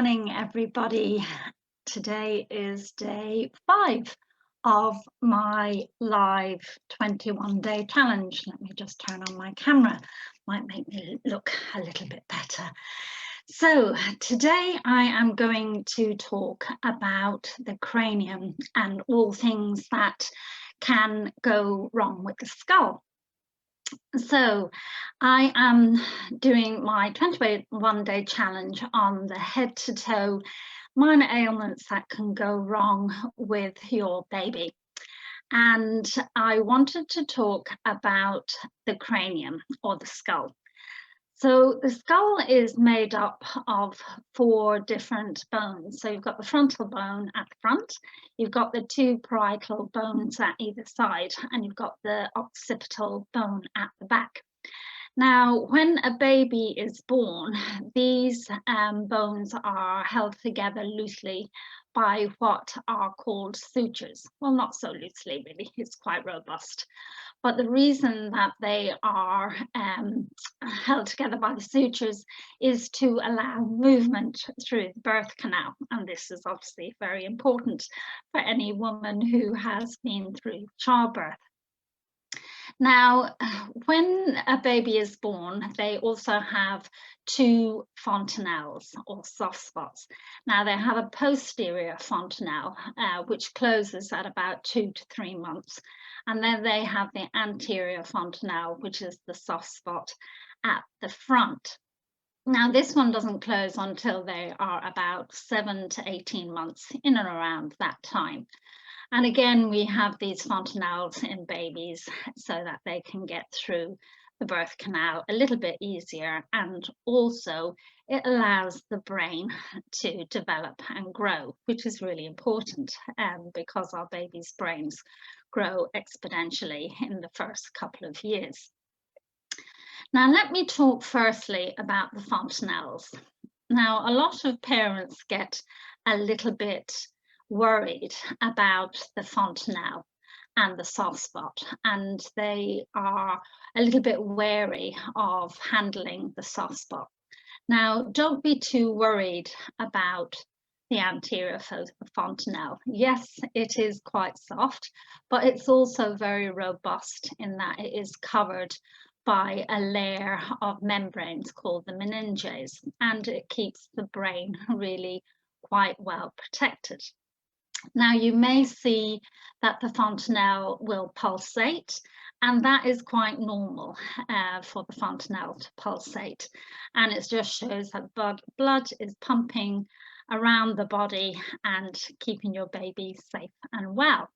Morning, everybody. Today is day 5 of my live 21-day challenge. Let me just turn on my camera. Might make me look a little bit better. So today I am going to talk about the cranium and all things that can go wrong with the skull. So I am doing my 21-day challenge on the head to toe minor ailments that can go wrong with your baby. And I wanted to talk about the cranium or the skull. So the skull is made up of 4 different bones. So you've got the frontal bone at the front, you've got the 2 parietal bones at either side, and you've got the occipital bone at the back. Now, when a baby is born, these bones are held together loosely by what are called sutures. Well, not so loosely, really, it's quite robust. But the reason that they are held together by the sutures is to allow movement through the birth canal. And this is obviously very important for any woman who has been through childbirth. Now, when a baby is born, they also have 2 fontanelles or soft spots. Now, they have a posterior fontanelle, which closes at about 2 to 3 months. And then they have the anterior fontanelle, which is the soft spot at the front. Now, this one doesn't close until they are about 7 to 18 months, in and around that time. And again, we have these fontanelles in babies so that they can get through the birth canal a little bit easier, and also it allows the brain to develop and grow, which is really important because our babies' brains grow exponentially in the first couple of years. Now, let me talk firstly about the fontanelles. Now, a lot of parents get a little bit worried about the fontanelle and the soft spot, and they are a little bit wary of handling the soft spot. Now, don't be too worried about the anterior fontanelle. Yes, it is quite soft, but it's also very robust in that it is covered by a layer of membranes called the meninges, and it keeps the brain really quite well protected. Now, you may see that the fontanelle will pulsate, and that is quite normal for the fontanelle to pulsate. And it just shows that blood is pumping around the body and keeping your baby safe and well.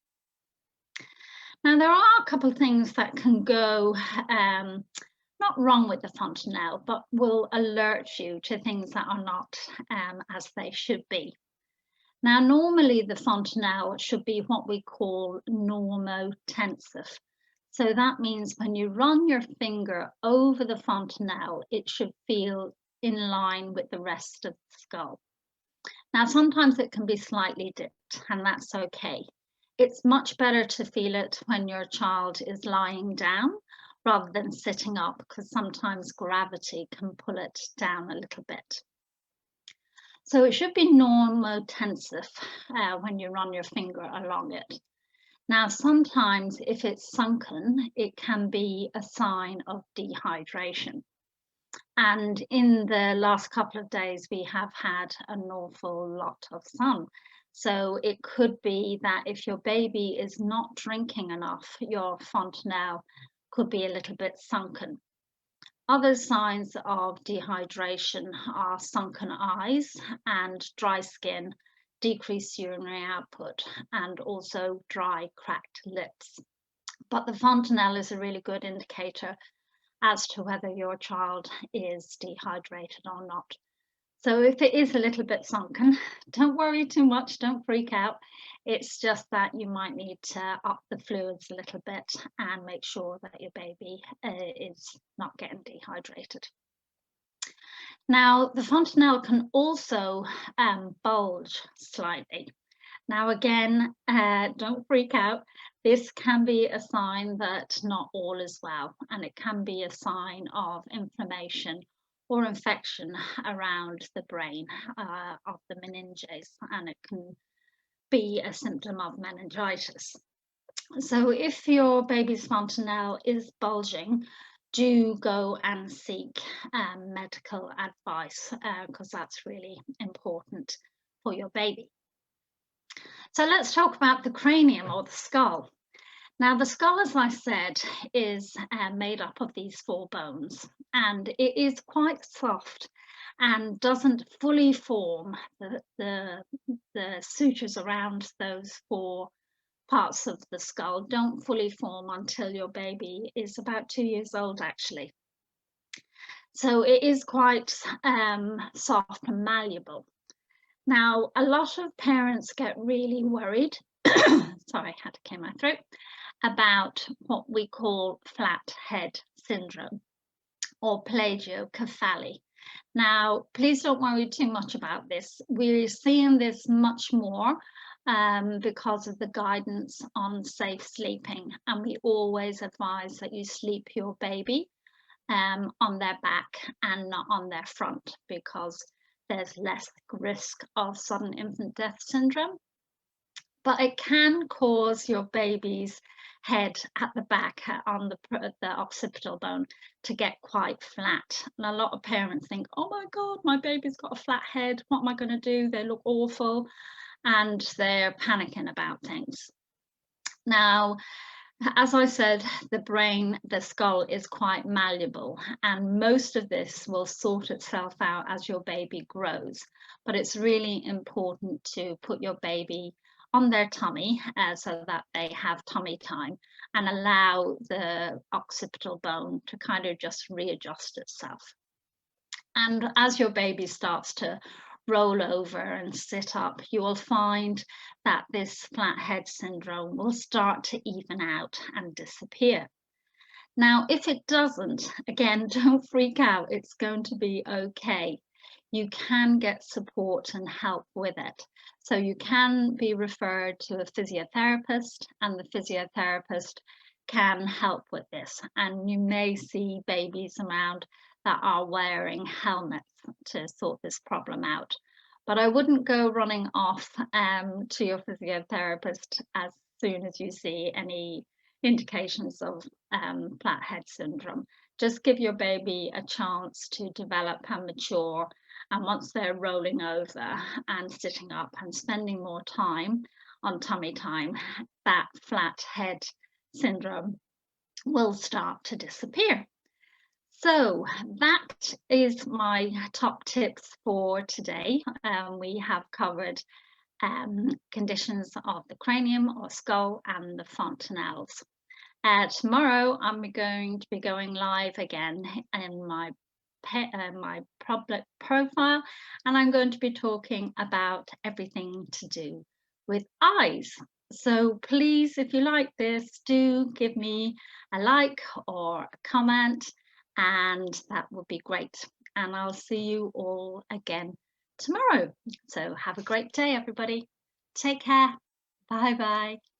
Now, there are a couple of things that can go not wrong with the fontanelle, but will alert you to things that are not as they should be. Now, normally the fontanelle should be what we call normotensive. So that means when you run your finger over the fontanelle, it should feel in line with the rest of the skull. Now, sometimes it can be slightly dipped, and that's okay. It's much better to feel it when your child is lying down rather than sitting up, because sometimes gravity can pull it down a little bit. So it should be normotensive when you run your finger along it. Now, sometimes if it's sunken, it can be a sign of dehydration. And in the last couple of days, we have had an awful lot of sun. So it could be that if your baby is not drinking enough, your fontanelle could be a little bit sunken. Other signs of dehydration are sunken eyes and dry skin, decreased urinary output, and also dry, cracked lips. But the fontanelle is a really good indicator as to whether your child is dehydrated or not. So if it is a little bit sunken, don't worry too much, don't freak out. It's just that you might need to up the fluids a little bit and make sure that your baby is not getting dehydrated. Now, the fontanelle can also bulge slightly. Now, again, don't freak out. This can be a sign that not all is well, and it can be a sign of inflammation or infection around the brain of the meninges, and it can be a symptom of meningitis. So if your baby's fontanelle is bulging, do go and seek medical advice because that's really important for your baby. So let's talk about the cranium, or the skull. Now, the skull, as I said, is made up of these 4 bones, and it is quite soft and doesn't fully form. The sutures around those 4 parts of the skull don't fully form until your baby is about 2 years old, actually. So it is quite soft and malleable. Now, a lot of parents get really worried, sorry, I had to clear my throat, about what we call flathead syndrome or plagiocephaly. Now, please don't worry too much about this. We're seeing this much more because of the guidance on safe sleeping, and we always advise that you sleep your baby on their back and not on their front, because there's less risk of sudden infant death syndrome. But it can cause your baby's head at the back on the occipital bone to get quite flat. And a lot of parents think, oh my God, my baby's got a flat head. What am I going to do? They look awful. And they're panicking about things. Now, as I said, the skull is quite malleable, and most of this will sort itself out as your baby grows. But it's really important to put your baby on their tummy so that they have tummy time, and allow the occipital bone to kind of just readjust itself. And as your baby starts to roll over and sit up, you will find that this flathead syndrome will start to even out and disappear. Now, if it doesn't, again, don't freak out. It's going to be okay. You can get support and help with it. So you can be referred to a physiotherapist, and the physiotherapist can help with this. And you may see babies around that are wearing helmets to sort this problem out. But I wouldn't go running off to your physiotherapist as soon as you see any indications of flathead syndrome. Just give your baby a chance to develop and mature, and once they're rolling over and sitting up and spending more time on tummy time, that flathead syndrome will start to disappear. So that is my top tips for today. We have covered conditions of the cranium or skull and the fontanelles. Tomorrow I'm going to be going live again in my public profile, and I'm going to be talking about everything to do with eyes. So please, if you like this, do give me a like or a comment, and that would be great. And I'll see you all again tomorrow. So have a great day, everybody. Take care. Bye bye.